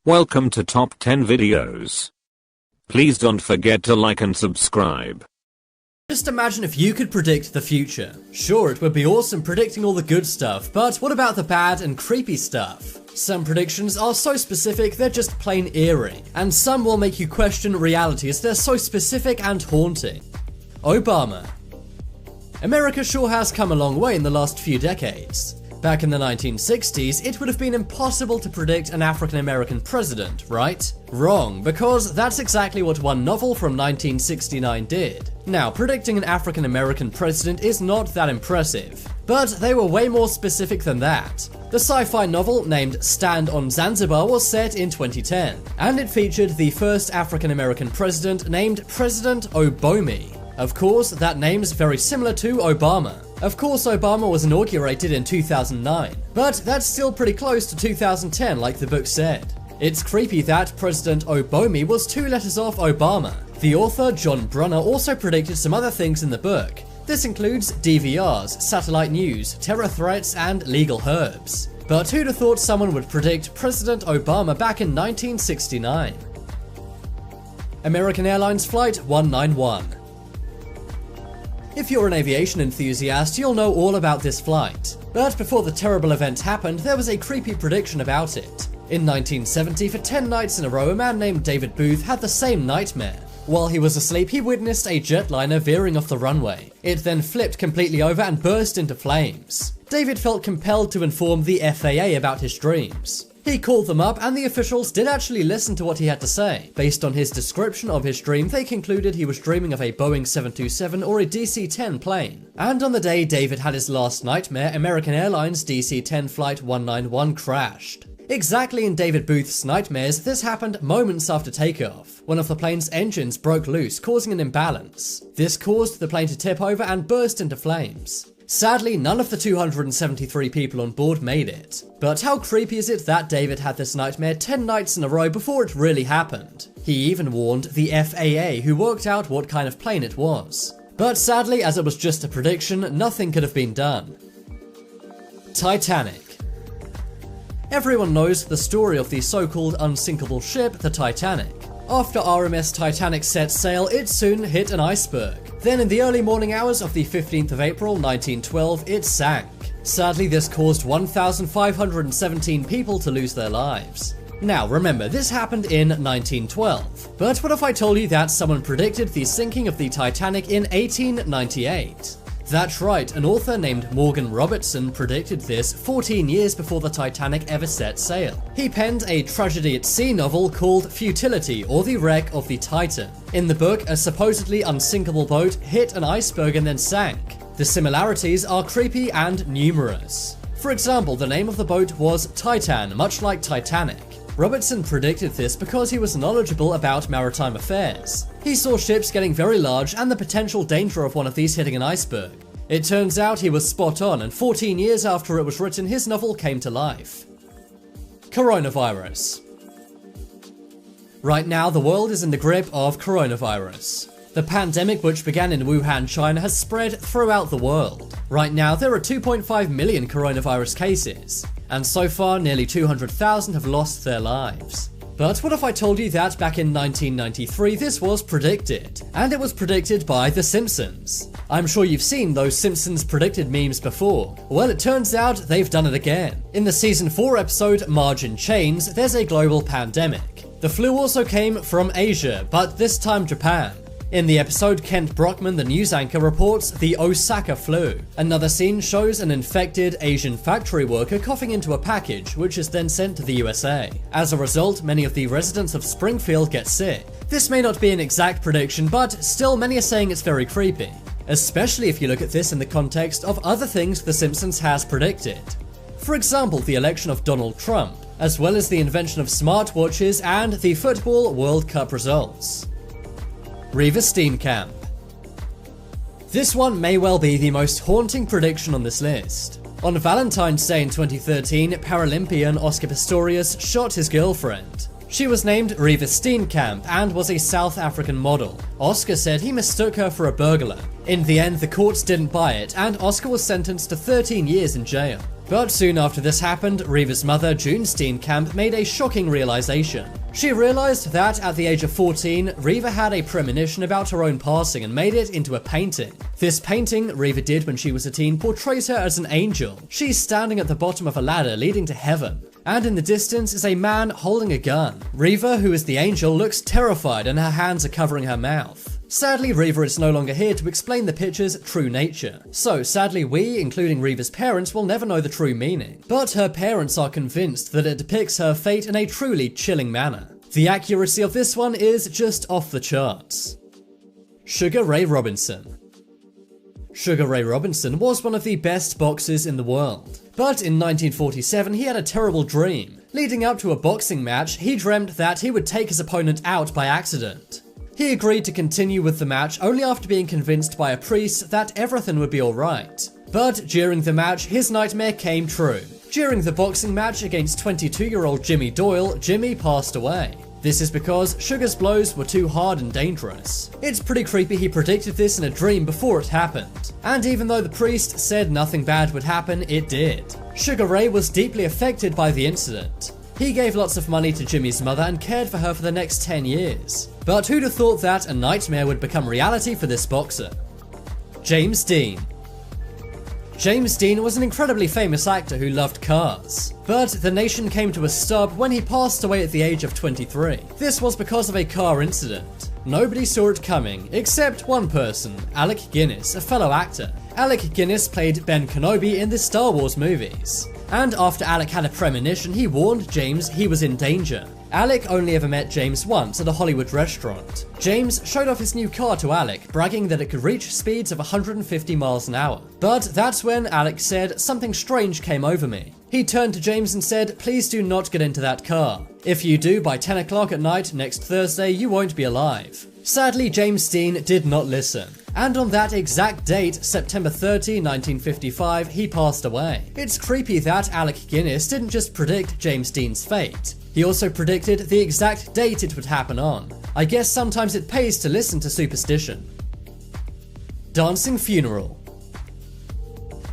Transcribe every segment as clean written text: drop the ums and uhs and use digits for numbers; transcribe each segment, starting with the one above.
Welcome to Top 10 Videos. Please don't forget to like and subscribe. Just imagine if you could predict the future. Sure, it would be awesome predicting all the good stuff, but what about the bad and creepy stuff? Some predictions are so specific they're just plain eerie, and some will make you question reality as they're so specific and haunting. Obama. America sure has come a long way in the last few decades. Back in the 1960s, it would have been impossible to predict an African-American president, right? Wrong, because that's exactly what one novel from 1969 did. Now, predicting an African-American president is not that impressive, but they were way more specific than that. The sci-fi novel named Stand on Zanzibar was set in 2010, and it featured the first African-American president named President Obomi. Of course, that name's very similar to Obama. Of course, Obama was inaugurated in 2009, but that's still pretty close to 2010 like the book said. It's creepy that President Obomi was 2 letters off Obama. The author, John Brunner, also predicted some other things in the book. This includes DVRs, satellite news, terror threats, and legal herbs. But who'd have thought someone would predict President Obama back in 1969? American Airlines Flight 191. If you're an aviation enthusiast, you'll know all about this flight. But before the terrible event happened, there was a creepy prediction about it. In 1970, for 10 nights in a row, a man named David Booth had the same nightmare. While he was asleep, he witnessed a jetliner veering off the runway. It then flipped completely over and burst into flames. David felt compelled to inform the FAA about his dreams. He called them up, and the officials did actually listen to what he had to say. Based on his description of his dream, they concluded he was dreaming of a Boeing 727 or a DC-10 plane. And on the day David had his last nightmare, American Airlines DC-10 Flight 191 crashed. Exactly in David Booth's nightmares, this happened moments after takeoff. One of the plane's engines broke loose, causing an imbalance. This caused the plane to tip over and burst into flames. Sadly, none of the 273 people on board made it. But how creepy is it that David had this nightmare 10 nights in a row before it really happened? He even warned the FAA, who worked out what kind of plane it was. But sadly, as it was just a prediction, nothing could have been done. Titanic. Everyone knows the story of the so-called unsinkable ship, the Titanic. After RMS Titanic set sail, it soon hit an iceberg. Then in the early morning hours of the 15th of April 1912, it sank. Sadly, this caused 1,517 people to lose their lives. Now remember, this happened in 1912. But what if I told you that someone predicted the sinking of the Titanic in 1898? That's right, an author named Morgan Robertson predicted this 14 years before the Titanic ever set sail. He penned a tragedy-at-sea novel called Futility, or The Wreck of the Titan. In the book, a supposedly unsinkable boat hit an iceberg and then sank. The similarities are creepy and numerous. For example, the name of the boat was Titan, much like Titanic. Robertson predicted this because he was knowledgeable about maritime affairs. He saw ships getting very large and the potential danger of one of these hitting an iceberg. It turns out he was spot on, and 14 years after it was written, his novel came to life. Coronavirus. Right now, the world is in the grip of coronavirus. The pandemic, which began in Wuhan, China, has spread throughout the world. Right now, there are 2.5 million coronavirus cases, and so far, nearly 200,000 have lost their lives. But what if I told you that back in 1993 this was predicted? And it was predicted by The Simpsons. I'm sure you've seen those Simpsons predicted memes before. Well, it turns out they've done it again. In the season 4 episode Marge in Chains, there's a global pandemic. The flu also came from Asia, but this time Japan. In the episode, Kent Brockman, the news anchor, reports the Osaka flu. Another scene shows an infected Asian factory worker coughing into a package, which is then sent to the USA. As a result, many of the residents of Springfield get sick. This may not be an exact prediction, but still many are saying it's very creepy. Especially if you look at this in the context of other things The Simpsons has predicted. For example, the election of Donald Trump, as well as the invention of smartwatches and the Football World Cup results. Reeva Steenkamp. This one may well be the most haunting prediction on this list. On Valentine's Day in 2013, Paralympian Oscar Pistorius shot his girlfriend. She was named Reeva Steenkamp and was a South African model. Oscar said he mistook her for a burglar. In the end, the courts didn't buy it, and Oscar was sentenced to 13 years in jail. But soon after this happened, Reva's mother, June Steenkamp, made a shocking realization. She realized that at the age of 14, Reva had a premonition about her own passing and made it into a painting. This painting Reva did when she was a teen portrays her as an angel. She's standing at the bottom of a ladder leading to heaven, and in the distance is a man holding a gun. Reva, who is the angel, looks terrified and her hands are covering her mouth. Sadly, Reva is no longer here to explain the picture's true nature. So sadly, we, including Reva's parents, will never know the true meaning. But her parents are convinced that it depicts her fate in a truly chilling manner. The accuracy of this one is just off the charts. Sugar Ray Robinson. Sugar Ray Robinson was one of the best boxers in the world. But in 1947, he had a terrible dream. Leading up to a boxing match, he dreamt that he would take his opponent out by accident. He agreed to continue with the match only after being convinced by a priest that everything would be alright. But during the match, his nightmare came true. During the boxing match against 22-year-old Jimmy Doyle, Jimmy passed away. This is because Sugar's blows were too hard and dangerous. It's pretty creepy he predicted this in a dream before it happened. And even though the priest said nothing bad would happen, it did. Sugar Ray was deeply affected by the incident. He gave lots of money to Jimmy's mother and cared for her for the next 10 years. But who'd have thought that a nightmare would become reality for this boxer? James Dean. James Dean was an incredibly famous actor who loved cars. But the nation came to a stop when he passed away at the age of 23. This was because of a car incident. Nobody saw it coming, except one person, Alec Guinness, a fellow actor. Alec Guinness played Ben Kenobi in the Star Wars movies. And after Alec had a premonition, he warned James he was in danger. Alec only ever met James once at a Hollywood restaurant. James showed off his new car to Alec, bragging that it could reach speeds of 150 miles an hour. But that's when Alec said, "Something strange came over me." He turned to James and said, "Please do not get into that car. If you do, by 10 o'clock at night next Thursday, you won't be alive." Sadly, James Dean did not listen. And on that exact date, September 30, 1955, he passed away. It's creepy that Alec Guinness didn't just predict James Dean's fate. He also predicted the exact date it would happen on. I guess sometimes it pays to listen to superstition. Dancing funeral.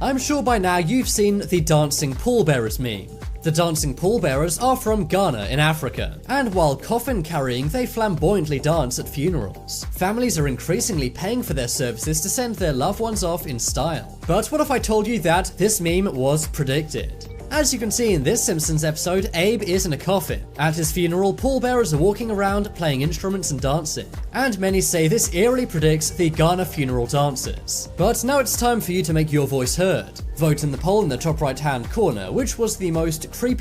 I'm sure by now you've seen the dancing pallbearers meme. The dancing pallbearers are from Ghana in Africa, and while coffin carrying, they flamboyantly dance at funerals. Families are increasingly paying for their services to send their loved ones off in style. But what if I told you that this meme was predicted? As you can see in this Simpsons episode, Abe is in a coffin. At his funeral, pallbearers are walking around playing instruments and dancing. And many say this eerily predicts the Ghana funeral dances. But now it's time for you to make your voice heard. Vote in the poll in the top right hand corner, which was the most creepy